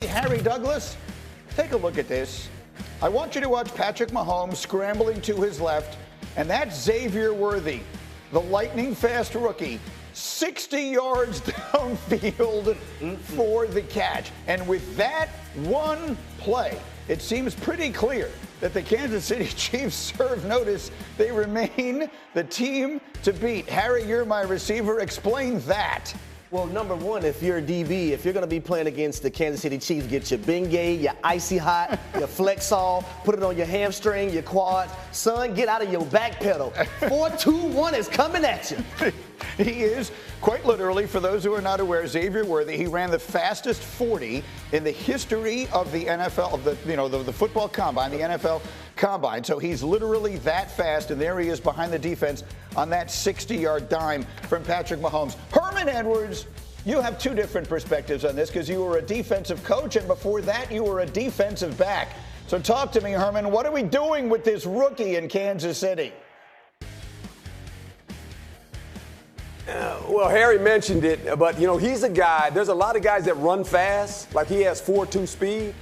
Harry Douglas, take a look at this. I want you to watch Patrick Mahomes scrambling to his left, and that's Xavier Worthy, the lightning-fast rookie, 60 yards downfield for the catch. And with that one play, it seems pretty clear that the Kansas City Chiefs serve notice they remain the team to beat. Harry, you're my receiver. Explain that. Well, number one, if you're a DB, if you're going to be playing against the Kansas City Chiefs, get your Bengay, your Icy Hot, your Flexall, put it on your hamstring, your quads. Son, get out of your back pedal. 4-2-1 is coming at you. He is, quite literally, for those who are not aware, Xavier Worthy. He ran the fastest 40 in the history of the NFL, of the football combine, the NFL combine. So he's literally that fast, and there he is behind the defense on that 60-yard dime from Patrick Mahomes. Herman Edwards, you have two different perspectives on this because you were a defensive coach, and before that you were a defensive back. So talk to me, Herman. What are we doing with this rookie in Kansas City? Well, Harry mentioned it, but, he's a guy. There's a lot of guys that run fast, like he has 4.2 speed,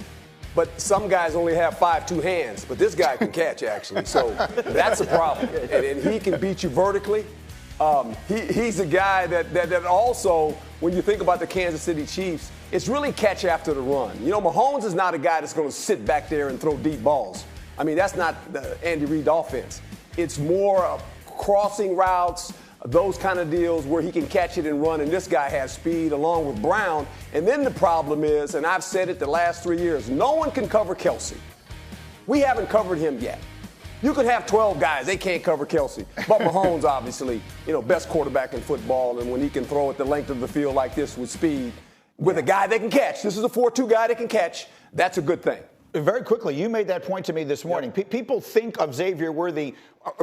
but some guys only have 5.2 hands. But this guy can catch, actually, so that's a problem. And he can beat you vertically. He's a guy that also, when you think about the Kansas City Chiefs, it's really catch after the run. Mahomes is not a guy that's going to sit back there and throw deep balls. I mean, that's not the Andy Reid offense. It's more crossing routes, those kind of deals where he can catch it and run, and this guy has speed along with Brown. And then the problem is, and I've said it the last 3 years, no one can cover Kelsey. We haven't covered him yet. You could have 12 guys, they can't cover Kelsey. But Mahomes, obviously, best quarterback in football, and when he can throw it the length of the field like this with speed, with a guy that can catch, this is a 4-2 guy that can catch, that's a good thing. Very quickly, you made that point to me this morning. Yep. People think of Xavier Worthy,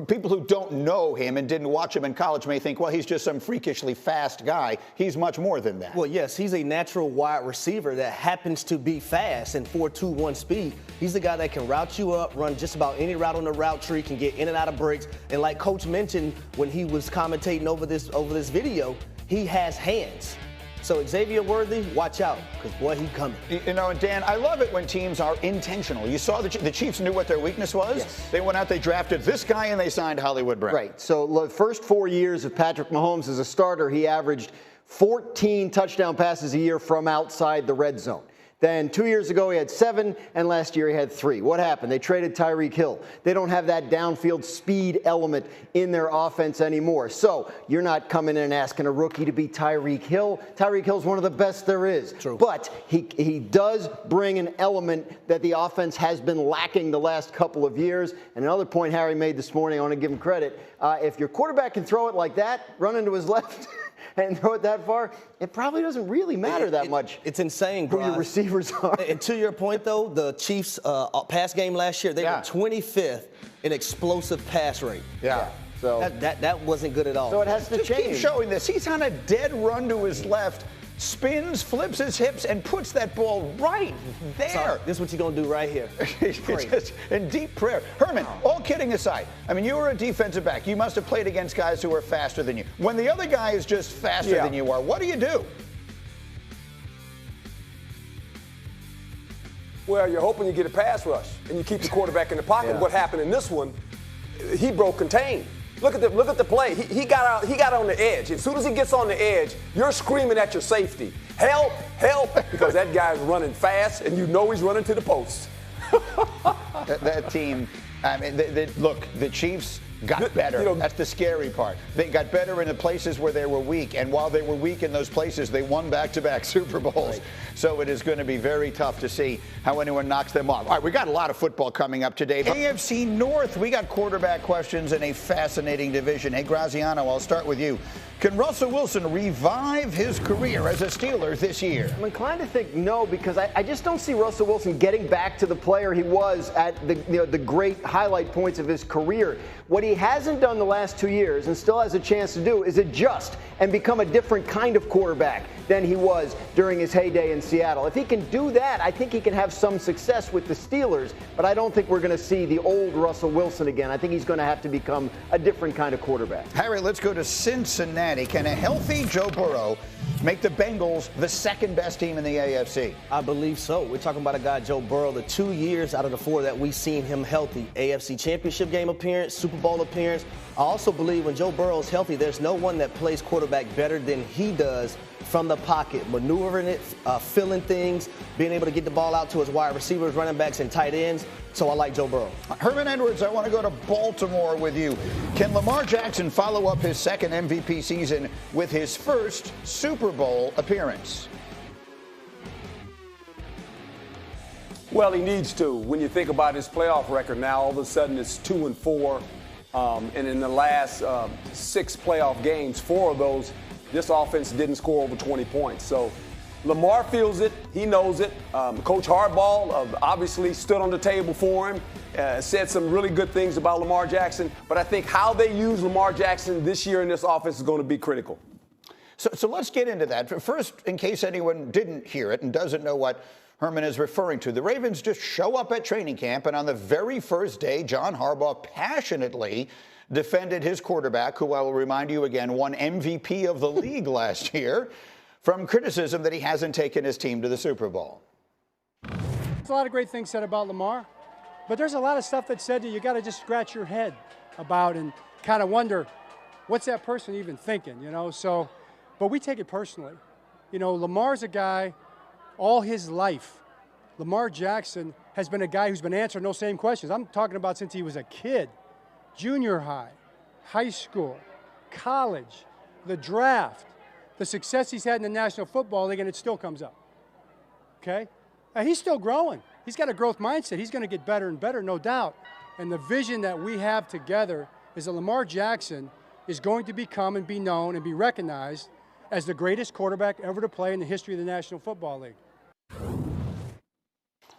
people who don't know him and didn't watch him in college may think, well, he's just some freakishly fast guy. He's much more than that. Well, yes, he's a natural wide receiver that happens to be fast and 4.21 speed. He's the guy that can route you up, run just about any route on the route tree, can get in and out of breaks. And like Coach mentioned when he was commentating over this video, he has hands. So Xavier Worthy, watch out, because, boy, he's coming. And Dan, I love it when teams are intentional. You saw the Chiefs knew what their weakness was. Yes. They went out, they drafted this guy, and they signed Hollywood Brown. Right. So the first 4 years of Patrick Mahomes as a starter, he averaged 14 touchdown passes a year from outside the red zone. Then 2 years ago, he had 7, and last year he had 3. What happened? They traded Tyreek Hill. They don't have that downfield speed element in their offense anymore. So you're not coming in and asking a rookie to be Tyreek Hill. Tyreek Hill's one of the best there is. True. But he does bring an element that the offense has been lacking the last couple of years. And another point Harry made this morning, I want to give him credit. If your quarterback can throw it like that, run into his left, and throw it that far, it probably doesn't really matter that much. It's insane, who your receivers are. And to your point, though, the Chiefs' pass game last year, they were 25th in explosive pass rate. Yeah. So that wasn't good at all. So it has to change. Keep showing this. He's on a dead run to his left, spins, flips his hips, and puts that ball right there. Sorry, this is what you're going to do right here. Just in deep prayer. Herman, all kidding aside, I mean, you were a defensive back. You must have played against guys who are faster than you. When the other guy is just faster than you are, what do you do? Well, you're hoping you get a pass rush and you keep the quarterback in the pocket. Yeah. What happened in this one, he broke contain. Look at the play. He got on the edge. As soon as he gets on the edge, you're screaming at your safety. Help, help, because that guy's running fast and you know he's running to the post. that team, I mean, look, the Chiefs got better. That's the scary part. They got better in the places where they were weak, and while they were weak in those places, they won back-to-back Super Bowls. Right. So it is going to be very tough to see how anyone knocks them off. All right, we got a lot of football coming up today. AFC North, we got quarterback questions in a fascinating division. Hey, Graziano, I'll start with you. Can Russell Wilson revive his career as a Steeler this year? I'm inclined to think no, because I just don't see Russell Wilson getting back to the player he was at the great highlight points of his career. What he hasn't done the last 2 years and still has a chance to do is adjust and become a different kind of quarterback than he was during his heyday in Seattle. If he can do that, I think he can have some success with the Steelers, but I don't think we're going to see the old Russell Wilson again. I think he's going to have to become a different kind of quarterback. Harry, let's go to Cincinnati. Cincinnati. Can a healthy Joe Burrow make the Bengals the second best team in the AFC? I believe so. We're talking about a guy, Joe Burrow, the 2 years out of the 4 that we've seen him healthy. AFC Championship game appearance, Super Bowl appearance. I also believe when Joe Burrow is healthy, there's no one that plays quarterback better than he does from the pocket, maneuvering it, filling things, being able to get the ball out to his wide receivers, running backs, and tight ends. So I like Joe Burrow. Herman Edwards, I want to go to Baltimore with you. Can Lamar Jackson follow up his second MVP season with his first Super Bowl appearance? Well, he needs to. When you think about his playoff record now, all of a sudden it's 2-4. And in the last 6 playoff games, 4 of those, this offense didn't score over 20 points. So Lamar feels it. He knows it. Coach Harbaugh obviously stood on the table for him, said some really good things about Lamar Jackson. But I think how they use Lamar Jackson this year in this offense is going to be critical. So let's get into that. First, in case anyone didn't hear it and doesn't know what Herman is referring to, the Ravens just show up at training camp, and on the very first day, John Harbaugh passionately defended his quarterback, who I will remind you again, won MVP of the league last year, from criticism that he hasn't taken his team to the Super Bowl. There's a lot of great things said about Lamar, but there's a lot of stuff that's said that you got to just scratch your head about and kind of wonder, what's that person even thinking, you know? So, but we take it personally. You know, Lamar's a guy all his life. Lamar Jackson has been a guy who's been answering those same questions. I'm talking about since he was a kid. Junior high, high school, college, the draft, the success he's had in the National Football League, and it still comes up. Okay? And he's still growing. He's got a growth mindset. He's going to get better and better, no doubt. And the vision that we have together is that Lamar Jackson is going to become and be known and be recognized as the greatest quarterback ever to play in the history of the National Football League.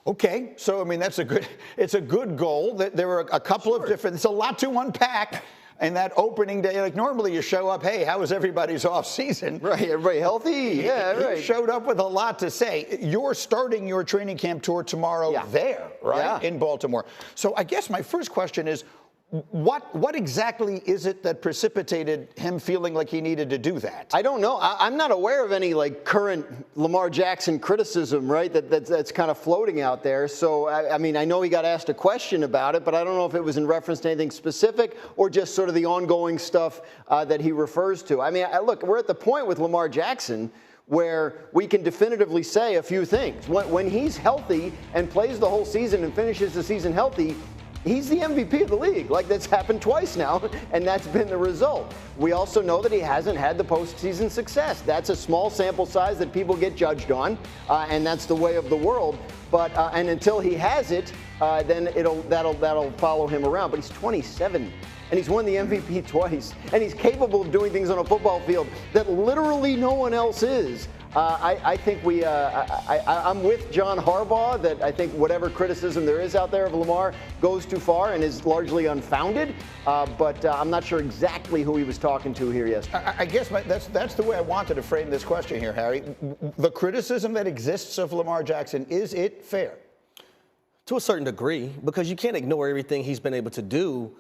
Okay, so I mean it's a good goal. There were a couple of different. It's a lot to unpack. And that opening day, like normally you show up, hey, how was everybody's off season? Right, everybody healthy? Yeah, right. You showed up with a lot to say. You're starting your training camp tour tomorrow there, right, in Baltimore. So I guess my first question is, what exactly is it that precipitated him feeling like he needed to do that? I don't know. I'm not aware of any like current Lamar Jackson criticism, right? That's kind of floating out there. So I mean, I know he got asked a question about it, but I don't know if it was in reference to anything specific or just sort of the ongoing stuff that he refers to. I mean, look, we're at the point with Lamar Jackson where we can definitively say a few things. When he's healthy and plays the whole season and finishes the season healthy, he's the MVP of the league. Like, that's happened twice now, and that's been the result. We also know that he hasn't had the postseason success. That's a small sample size that people get judged on, and that's the way of the world. But and until he has it, then that'll follow him around. But he's 27. And he's won the MVP twice. And he's capable of doing things on a football field that literally no one else is. I think I'm with John Harbaugh that I think whatever criticism there is out there of Lamar goes too far and is largely unfounded. But I'm not sure exactly who he was talking to here yesterday. I guess that's the way I wanted to frame this question here, Harry. The criticism that exists of Lamar Jackson, is it fair? To a certain degree, because you can't ignore everything he's been able to do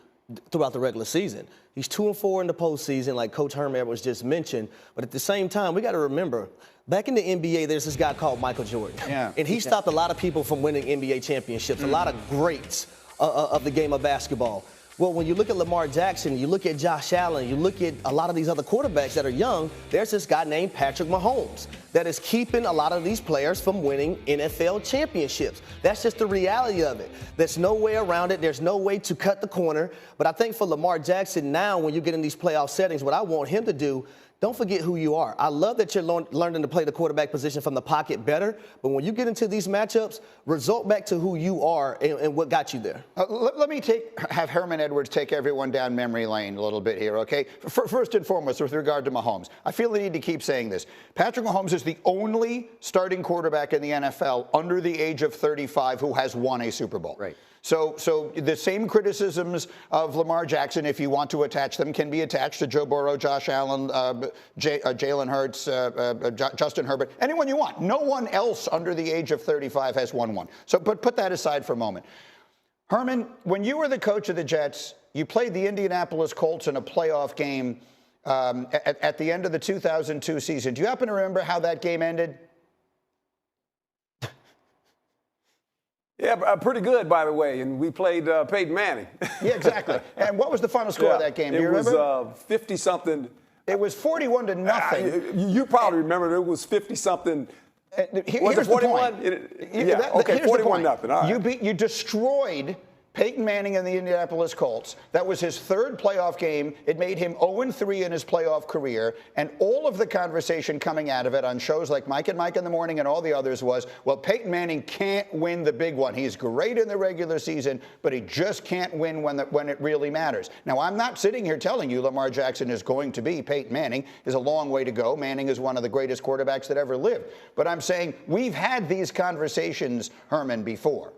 throughout the regular season. He's 2-4 in the postseason, like Coach Herman Edwards just mentioned. But at the same time, we got to remember, back in the NBA, there's this guy called Michael Jordan. Yeah. And he stopped a lot of people from winning NBA championships, a lot of greats of the game of basketball. Well, when you look at Lamar Jackson, you look at Josh Allen, you look at a lot of these other quarterbacks that are young, there's this guy named Patrick Mahomes that is keeping a lot of these players from winning NFL championships. That's just the reality of it. There's no way around it. There's no way to cut the corner. But I think for Lamar Jackson now, when you get in these playoff settings, what I want him to do, don't forget who you are. I love that you're learning to play the quarterback position from the pocket better, but when you get into these matchups, resort back to who you are and what got you there. Let me have Herman Edwards take everyone down memory lane a little bit here, okay? First and foremost, with regard to Mahomes, I feel the need to keep saying this. Patrick Mahomes is the only starting quarterback in the NFL under the age of 35 who has won a Super Bowl. Right. So the same criticisms of Lamar Jackson, if you want to attach them, can be attached to Joe Burrow, Josh Allen, Jalen Hurts, Justin Herbert, anyone you want. No one else under the age of 35 has won one. So, but put that aside for a moment. Herman, when you were the coach of the Jets, you played the Indianapolis Colts in a playoff game at the end of the 2002 season. Do you happen to remember how that game ended? Yeah, pretty good, by the way. And we played Peyton Manning. Yeah, exactly. And what was the final score of that game? Do you remember? It was 50-something. It was 41-0. You probably remember it was 50-something. Was it 41? Yeah, okay, 41-0. All right. You destroyed Peyton Manning and the Indianapolis Colts. That was his third playoff game. It made him 0-3 in his playoff career. And all of the conversation coming out of it on shows like Mike and Mike in the Morning and all the others was, well, Peyton Manning can't win the big one. He's great in the regular season, but he just can't win when it really matters. Now, I'm not sitting here telling you Lamar Jackson is going to be Peyton Manning. There's a long way to go. Manning is one of the greatest quarterbacks that ever lived. But I'm saying we've had these conversations, Herman, before.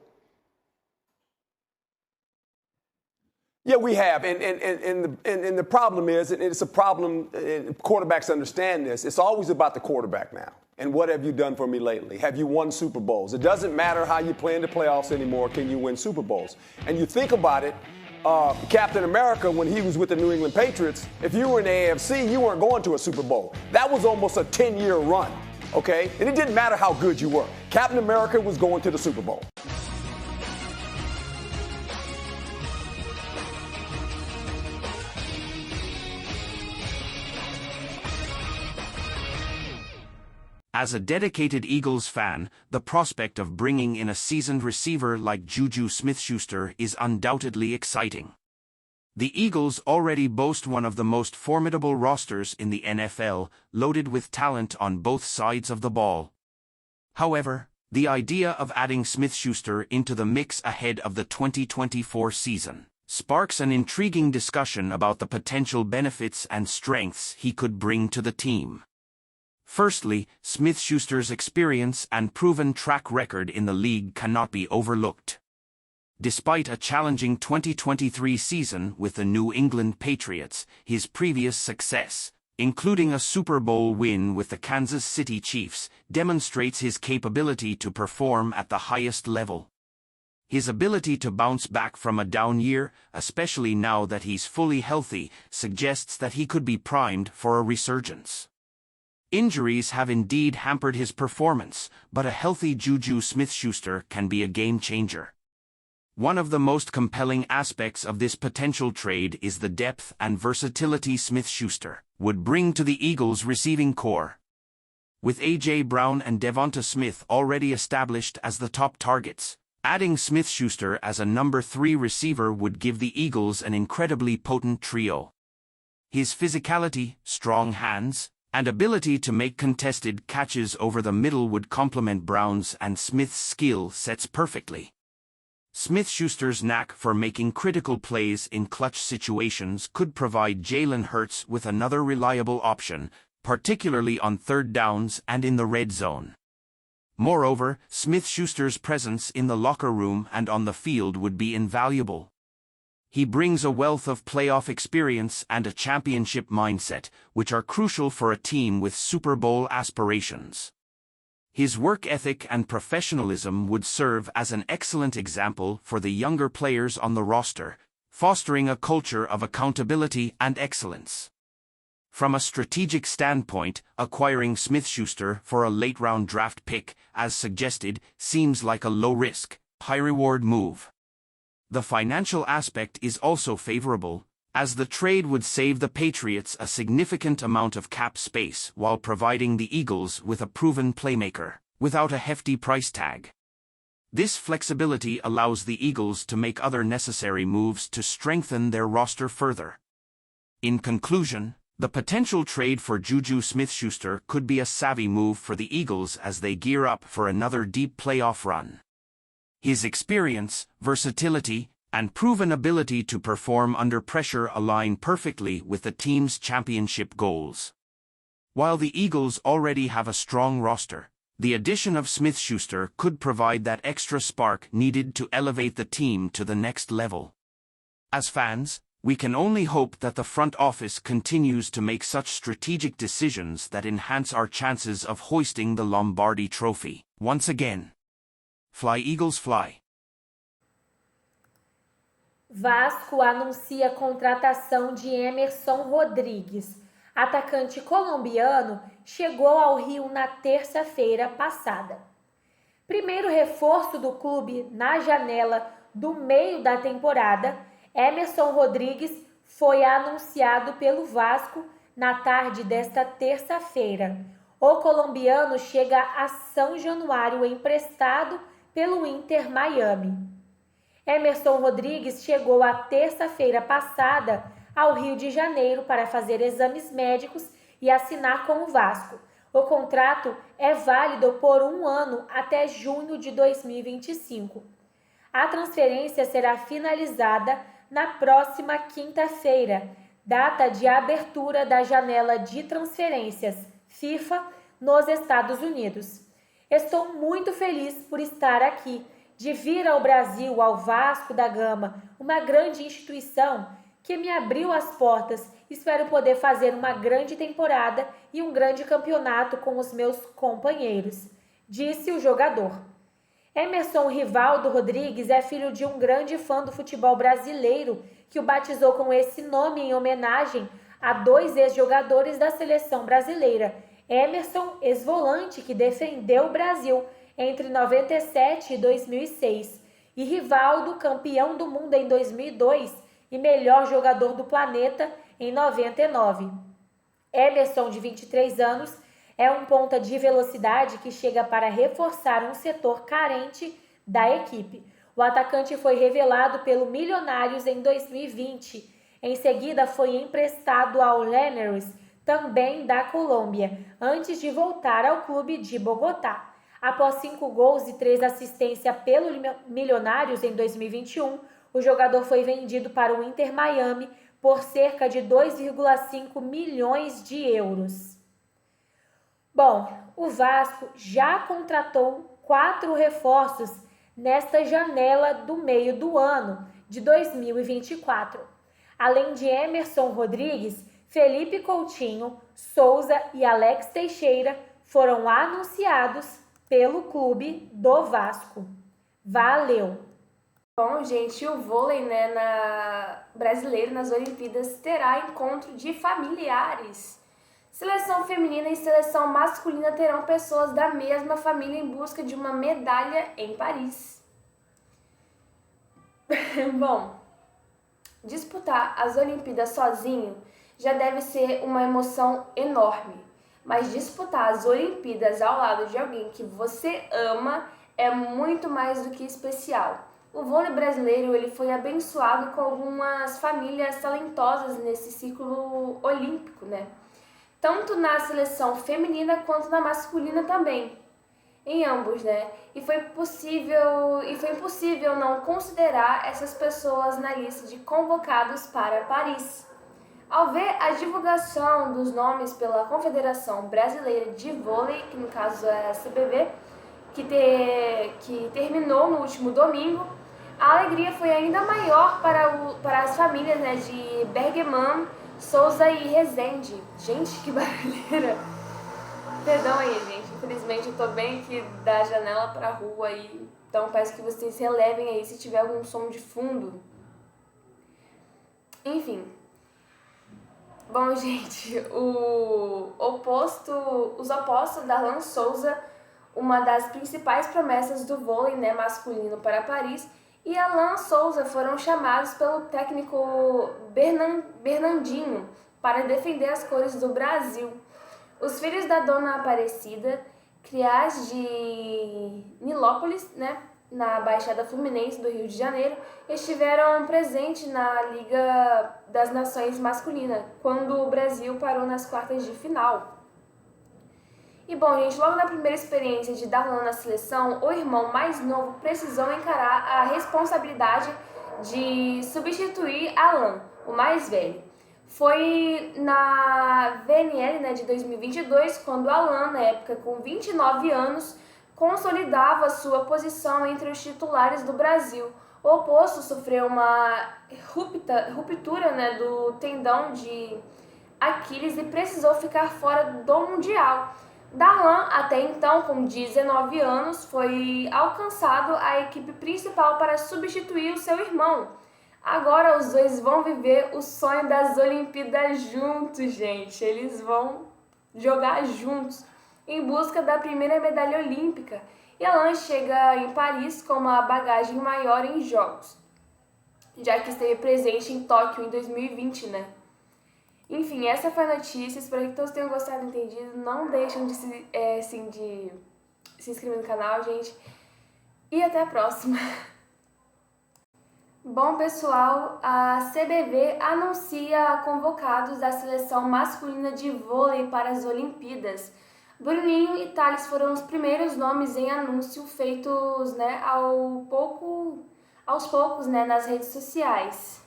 Yeah, we have, and the problem is, and it's a problem, and quarterbacks understand this, it's always about the quarterback now. And what have you done for me lately? Have you won Super Bowls? It doesn't matter how you play in the playoffs anymore, can you win Super Bowls? And you think about it, Captain America, when he was with the New England Patriots, if you were in the AFC, you weren't going to a Super Bowl. That was almost a 10-year run, okay? And it didn't matter how good you were. Captain America was going to the Super Bowl. As a dedicated Eagles fan, the prospect of bringing in a seasoned receiver like Juju Smith-Schuster is undoubtedly exciting. The Eagles already boast one of the most formidable rosters in the NFL, loaded with talent on both sides of the ball. However, the idea of adding Smith-Schuster into the mix ahead of the 2024 season sparks an intriguing discussion about the potential benefits and strengths he could bring to the team. Firstly, Smith-Schuster's experience and proven track record in the league cannot be overlooked. Despite a challenging 2023 season with the New England Patriots, his previous success, including a Super Bowl win with the Kansas City Chiefs, demonstrates his capability to perform at the highest level. His ability to bounce back from a down year, especially now that he's fully healthy, suggests that he could be primed for a resurgence. Injuries have indeed hampered his performance, but a healthy Juju Smith-Schuster can be a game-changer. One of the most compelling aspects of this potential trade is the depth and versatility Smith-Schuster would bring to the Eagles' receiving core. With A.J. Brown and Devonta Smith already established as the top targets, adding Smith-Schuster as a number 3 receiver would give the Eagles an incredibly potent trio. His physicality, strong hands, and ability to make contested catches over the middle would complement Brown's and Smith's skill sets perfectly. Smith-Schuster's knack for making critical plays in clutch situations could provide Jalen Hurts with another reliable option, particularly on third downs and in the red zone. Moreover, Smith-Schuster's presence in the locker room and on the field would be invaluable. He brings a wealth of playoff experience and a championship mindset, which are crucial for a team with Super Bowl aspirations. His work ethic and professionalism would serve as an excellent example for the younger players on the roster, fostering a culture of accountability and excellence. From a strategic standpoint, acquiring Smith-Schuster for a late-round draft pick, as suggested, seems like a low-risk, high-reward move. The financial aspect is also favorable, as the trade would save the Patriots a significant amount of cap space while providing the Eagles with a proven playmaker, without a hefty price tag. This flexibility allows the Eagles to make other necessary moves to strengthen their roster further. In conclusion, the potential trade for Juju Smith-Schuster could be a savvy move for the Eagles as they gear up for another deep playoff run. His experience, versatility, and proven ability to perform under pressure align perfectly with the team's championship goals. While the Eagles already have a strong roster, the addition of Smith-Schuster could provide that extra spark needed to elevate the team to the next level. As fans, we can only hope that the front office continues to make such strategic decisions that enhance our chances of hoisting the Lombardi Trophy once again. Fly Eagles fly. Vasco anuncia a contratação de Emerson Rodrigues. atacante colombiano, chegou ao Rio na terça-feira passada. Primeiro reforço do clube na janela do meio da temporada, Emerson Rodrigues foi anunciado pelo Vasco na tarde desta terça-feira. O colombiano chega a São Januário emprestado pelo Inter Miami. Emerson Rodrigues chegou a terça-feira passada ao Rio de Janeiro para fazer exames médicos e assinar com o Vasco. O contrato é válido por 1 ano até junho de 2025. A transferência será finalizada na próxima quinta-feira, data de abertura da janela de transferências FIFA nos Estados Unidos. Estou muito feliz por estar aqui, de vir ao Brasil, ao Vasco da Gama, uma grande instituição que me abriu as portas. Espero poder fazer uma grande temporada e um grande campeonato com os meus companheiros, disse o jogador. Emerson Rivaldo Rodrigues é filho de um grande fã do futebol brasileiro que o batizou com esse nome em homenagem a 2 ex-jogadores da seleção brasileira. Emerson, ex-volante que defendeu o Brasil entre 97 e 2006, e Rivaldo, campeão do mundo em 2002 e melhor jogador do planeta em 99. Emerson, de 23 anos, é um ponta de velocidade que chega para reforçar um setor carente da equipe. O atacante foi revelado pelo Milionários em 2020. Em seguida, foi emprestado ao Lanús, também da Colômbia, antes de voltar ao clube de Bogotá. Após 5 gols e 3 assistências pelo Milionários em 2021, o jogador foi vendido para o Inter Miami por cerca de 2,5 milhões de euros. Bom, o Vasco já contratou 4 reforços nesta janela do meio do ano de 2024. Além de Emerson Rodrigues, Felipe Coutinho, Souza e Alex Teixeira foram anunciados pelo clube do Vasco. Valeu! Bom, gente, o vôlei, brasileiro nas Olimpíadas terá encontro de familiares. Seleção feminina e seleção masculina terão pessoas da mesma família em busca de uma medalha em Paris. Bom, disputar as Olimpíadas sozinho já deve ser uma emoção enorme, mas disputar as Olimpíadas ao lado de alguém que você ama é muito mais do que especial. O vôlei brasileiro ele foi abençoado com algumas famílias talentosas nesse ciclo olímpico, Tanto na seleção feminina quanto na masculina também. Em ambos, E foi impossível não considerar essas pessoas na lista de convocados para Paris. Ao ver a divulgação dos nomes pela Confederação Brasileira de Vôlei, que no caso é a CBV, que terminou no último domingo, a alegria foi ainda maior para as famílias de Bergman, Souza e Rezende. Gente, que barulheira! Perdão aí, gente. Infelizmente eu tô bem aqui da janela pra rua aí. Então peço que vocês relevem aí se tiver algum som de fundo. Enfim. Bom, gente, os opostos da Darlan Souza, uma das principais promessas do vôlei masculino para Paris, e Alan Souza foram chamados pelo técnico Bernardinho para defender as cores do Brasil. Os filhos da Dona Aparecida, criados de Nilópolis, na Baixada Fluminense do Rio de Janeiro, estiveram presentes na Liga das Nações Masculina, quando o Brasil parou nas quartas de final. E bom, gente, logo na primeira experiência de Darlan na seleção, o irmão mais novo precisou encarar a responsabilidade de substituir Alan, o mais velho. Foi na VNL de 2022, quando Alan, na época com 29 anos, consolidava sua posição entre os titulares do Brasil. O oposto sofreu uma ruptura do tendão de Aquiles e precisou ficar fora do Mundial. Darlan, até então com 19 anos, foi alcançado a equipe principal para substituir o seu irmão. Agora os dois vão viver o sonho das Olimpíadas juntos, gente. Eles vão jogar juntos em busca da primeira medalha olímpica. E Alan chega em Paris com uma bagagem maior em jogos, já que esteve presente em Tóquio em 2020, né? Enfim, essa foi a notícia. Espero que todos tenham gostado e entendido. Não deixem de se inscrever no canal, gente. E até a próxima. Bom, pessoal, a CBV anuncia convocados da seleção masculina de vôlei para as Olimpíadas. Bruninho e Thales foram os primeiros nomes em anúncio feitos, né, aos poucos, né, nas redes sociais.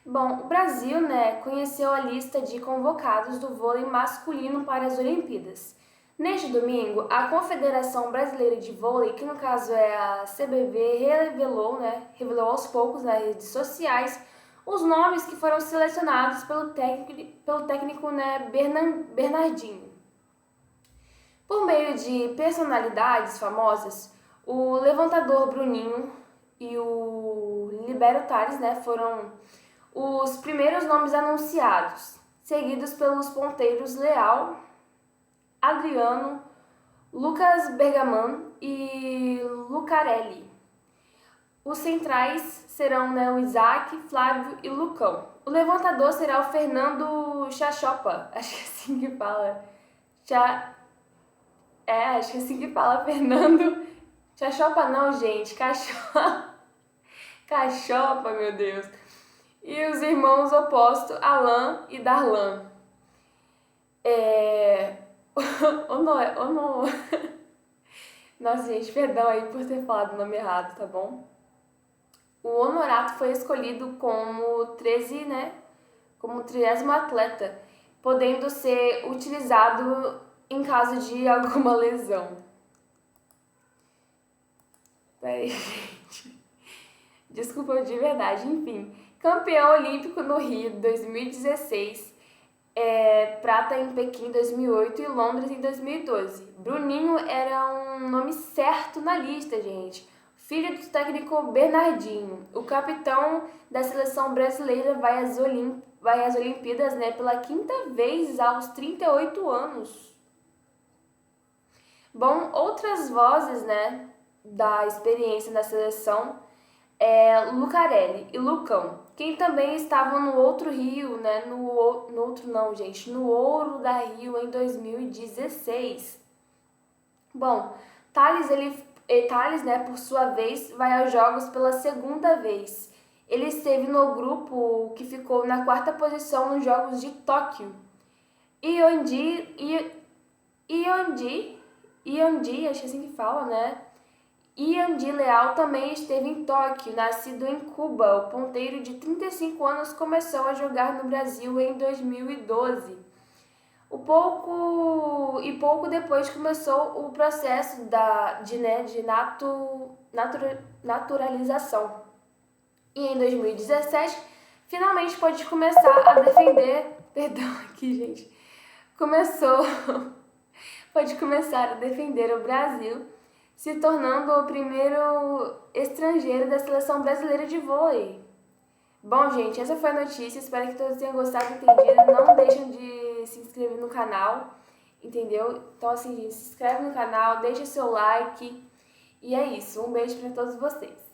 Bom, o Brasil, né, conheceu a lista de convocados do vôlei masculino para as Olimpíadas. Neste domingo, a Confederação Brasileira de Vôlei, que no caso é a CBV, revelou aos poucos nas redes sociais os nomes que foram selecionados pelo técnico né, Bernardinho. Por meio de personalidades famosas, o levantador Bruninho e o libero Thales, né, foram os primeiros nomes anunciados, seguidos pelos ponteiros Leal, Adriano, Lucas Bergaman e Lucarelli. Os centrais serão, né, o Isaac, Flávio e Lucão. O levantador será o Fernando Chachopa, acho que é assim que fala. Acho que é assim que fala, Fernando. Chachopa não, gente, Cachopa, meu Deus. E os irmãos opostos, Alan e Darlan. Nossa, gente, perdão aí por ter falado o nome errado, tá bom? O Honorato foi escolhido como 13, né? Como 30º atleta, podendo ser utilizado em caso de alguma lesão. Peraí, gente. Desculpa de verdade, enfim. Campeão olímpico no Rio 2016, prata em Pequim 2008 e Londres em 2012. Bruninho era um nome certo na lista, gente. Filho do técnico Bernardinho. O capitão da seleção brasileira vai às Olimpíadas, né, pela 5ª vez aos 38 anos. Bom, outras vozes, né, da experiência na seleção Lucarelli e Lucão, quem também estavam no outro Rio, né, no Ouro da Rio em 2016. Bom, Thales, né, por sua vez, vai aos Jogos pela 2ª vez. Ele esteve no grupo que ficou na 4ª posição nos Jogos de Tóquio. Iondi, acho que é assim que fala, né? Iondi Leal também esteve em Tóquio, nascido em Cuba. O ponteiro de 35 anos começou a jogar no Brasil em 2012. Pouco depois começou o processo de naturalização. E em 2017, finalmente pode começar a defender... Perdão aqui, gente. Pode começar a defender o Brasil, se tornando o primeiro estrangeiro da seleção brasileira de vôlei. Bom, gente, essa foi a notícia. Espero que todos tenham gostado e entendido. Não deixem de se inscrever no canal, entendeu? Então, assim, gente, se inscreve no canal, deixa seu like. E é isso. Um beijo para todos vocês.